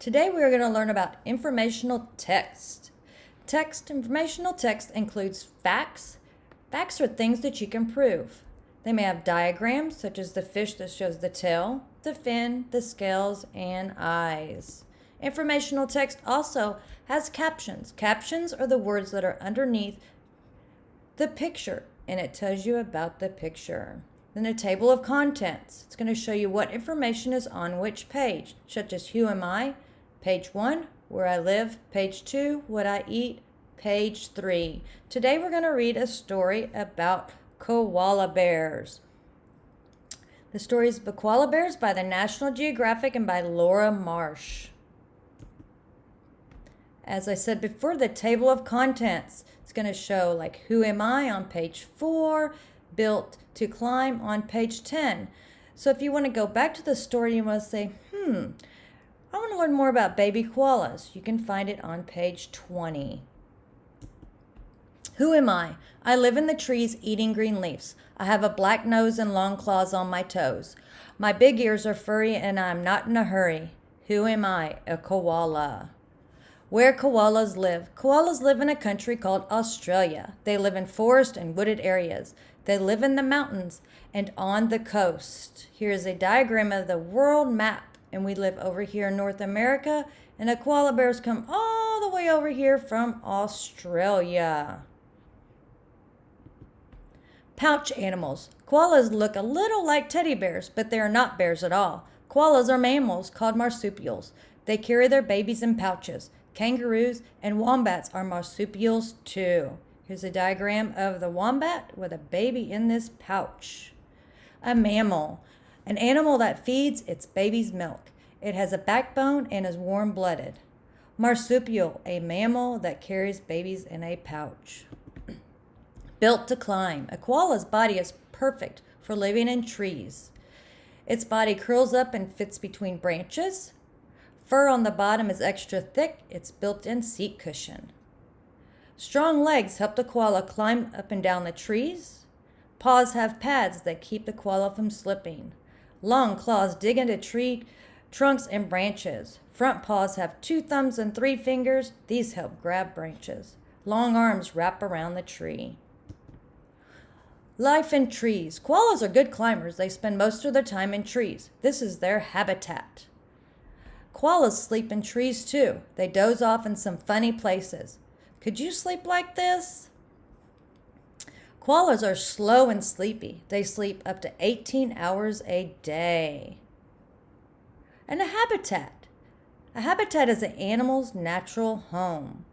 Today we are going to learn about informational text. Informational text includes facts. Facts are things that you can prove. They may have diagrams, such as the fish that shows the tail, the fin, the scales, and eyes. Informational text also has captions. Captions are the words that are underneath the picture, and it tells you about the picture. Then a table of contents. It's going to show you what information is on which page, such as who am I, page 1, where I live, page 2, what I eat, page 3. Today we're going to read a story about koala bears. The story is Koala Bears by the National Geographic and by Laura Marsh. As I said before, the table of contents. It's going to show like who am I on page 4, built to climb on page 10. So if you want to go back to the story, you want to say, I want to learn more about baby koalas. You can find it on page 20. Who am I? I live in the trees eating green leaves. I have a black nose and long claws on my toes. My big ears are furry and I'm not in a hurry. Who am I? A koala. Where koalas live. Koalas live in a country called Australia. They live in forest and wooded areas. They live in the mountains and on the coast. Here is a diagram of the world map, and we live over here in North America, and the koala bears come all the way over here from Australia. Pouch animals. Koalas look a little like teddy bears, but they are not bears at all. Koalas are mammals called marsupials. They carry their babies in pouches. Kangaroos and wombats are marsupials too. Here's a diagram of the wombat with a baby in this pouch. A mammal, an animal that feeds its baby's milk. It has a backbone and is warm-blooded. Marsupial, a mammal that carries babies in a pouch. Built to climb. A koala's body is perfect for living in trees. Its body curls up and fits between branches. Fur on the bottom is extra thick. It's built-in seat cushion. Strong legs help the koala climb up and down the trees. Paws have pads that keep the koala from slipping. Long claws dig into tree trunks and branches. Front paws have 2 thumbs and 3 fingers. These help grab branches. Long arms wrap around the tree. Life in trees. Koalas are good climbers. They spend most of their time in trees. This is their habitat. Koalas sleep in trees too. They doze off in some funny places. Could you sleep like this? Koalas are slow and sleepy. They sleep up to 18 hours a day. And a habitat. A habitat is an animal's natural home.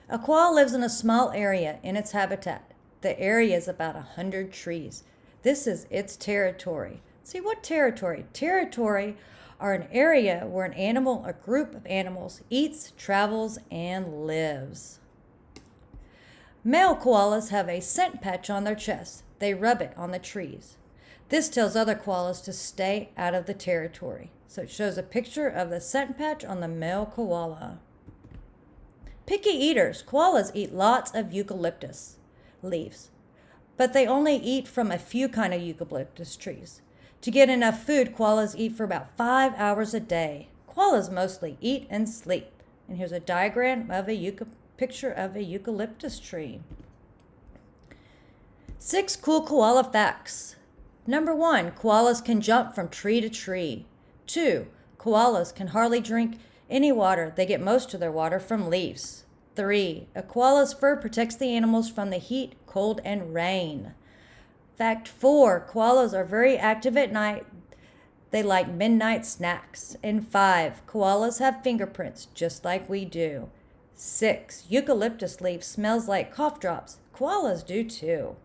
A koala lives in a small area in its habitat. The area is about 100 trees. This is its territory. See, what territory? Territory are an area where an animal, a group of animals, eats, travels, and lives. Male koalas have a scent patch on their chest. They rub it on the trees. This tells other koalas to stay out of the territory. So it shows a picture of the scent patch on the male koala. Picky eaters. Koalas eat lots of eucalyptus leaves, but they only eat from a few kind of eucalyptus trees. To get enough food, koalas eat for about 5 hours a day. Koalas mostly eat and sleep. And here's a diagram of a picture of a eucalyptus tree. 6 cool koala facts. Number 1, koalas can jump from tree to tree. 2, koalas can hardly drink any water. They get most of their water from leaves. 3, a koala's fur protects the animals from the heat, cold, and rain. Fact 4, koalas are very active at night. They like midnight snacks. And 5, koalas have fingerprints just like we do. 6, eucalyptus leaf smells like cough drops. Koalas do too.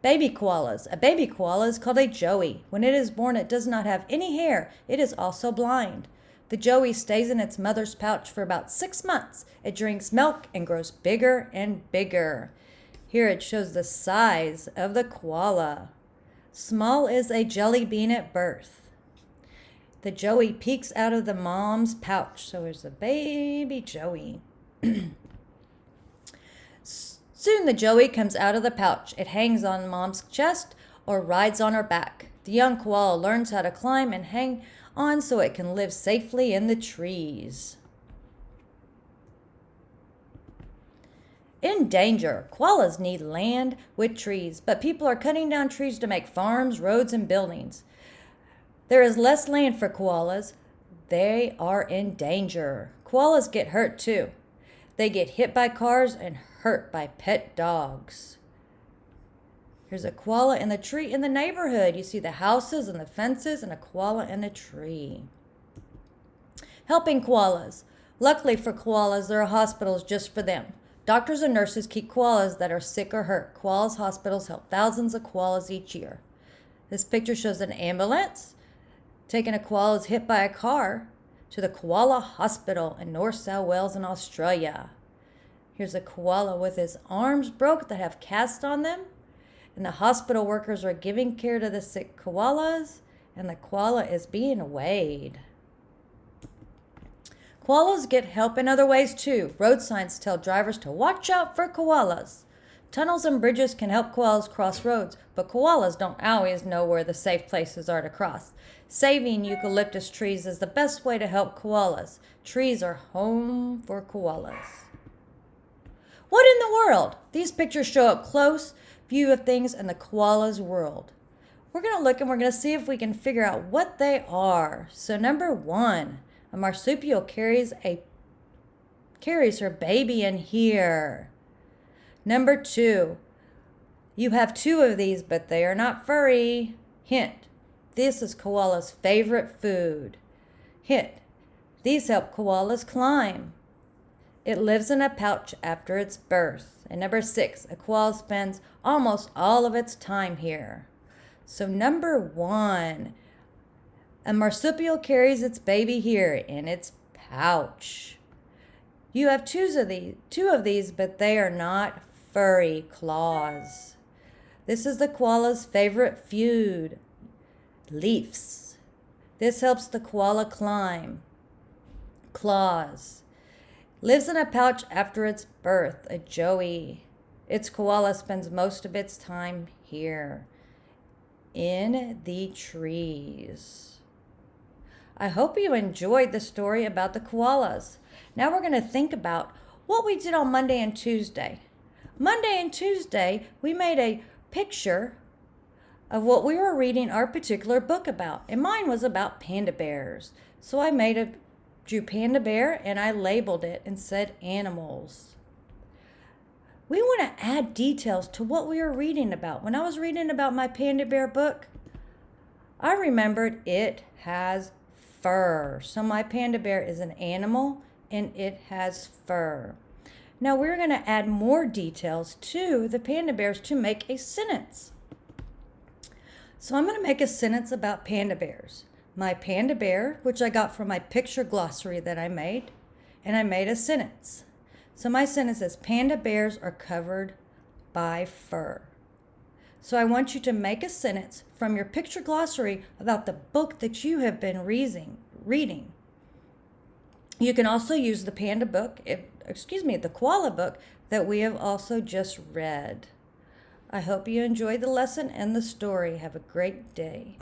Baby koalas. A baby koala is called a joey. When it is born, it does not have any hair. It is also blind. The joey stays in its mother's pouch for about 6 months. It drinks milk and grows bigger and bigger. Here it shows the size of the koala. Small is a jelly bean at birth. The joey peeks out of the mom's pouch. So there's a baby joey. Soon the joey comes out of the pouch. It hangs on mom's chest or rides on her back. The young koala learns how to climb and hang on so it can live safely in the trees. In danger, koalas need land with trees, but people are cutting down trees to make farms, roads, and buildings. There is less land for koalas. They are in danger. Koalas get hurt too. They get hit by cars and hurt by pet dogs. Here's a koala in the tree in the neighborhood. You see the houses and the fences and a koala in a tree. Helping koalas. Luckily for koalas, there are hospitals just for them. Doctors and nurses keep koalas that are sick or hurt. Koalas hospitals help thousands of koalas each year. This picture shows an ambulance taking a koala who's hit by a car to the Koala Hospital in North South Wales in Australia. Here's a koala with his arms broke that have casts on them. And the hospital workers are giving care to the sick koalas, and the koala is being weighed. Koalas get help in other ways too. Road signs tell drivers to watch out for koalas. Tunnels and bridges can help koalas cross roads, but koalas don't always know where the safe places are to cross. Saving eucalyptus trees is the best way to help koalas. Trees are home for koalas. What in the world? These pictures show up close view of things in the koala's world. We're going to look and we're going to see if we can figure out what they are. So number 1, a marsupial carries her baby in here. Number 2, you have 2 of these, but they are not furry. Hint, this is koala's favorite food. Hint, these help koalas climb. It lives in a pouch after its birth. And number 6, a koala spends almost all of its time here. So number 1, a marsupial carries its baby here in its pouch. You have 2 of these, but they are not furry claws. This is the koala's favorite food, leaves. This helps the koala climb. Claws. Lives in a pouch after its birth, a joey. Its koala spends most of its time here, in the trees. I hope you enjoyed the story about the koalas. Now we're going to think about what we did on Monday and Tuesday. Monday and Tuesday, we made a picture of what we were reading our particular book about. And mine was about panda bears. So I drew panda bear and I labeled it and said animals. We want to add details to what we were reading about. When I was reading about my panda bear book, I remembered it has fur. So my panda bear is an animal and it has fur. Now we're going to add more details to the panda bears to make a sentence. So I'm going to make a sentence about panda bears. My panda bear, which I got from my picture glossary that I made, and I made a sentence. So my sentence is, panda bears are covered by fur. So I want you to make a sentence from your picture glossary about the book that you have been reading. You can also use the the koala book that we have also just read. I hope you enjoyed the lesson and the story. Have a great day.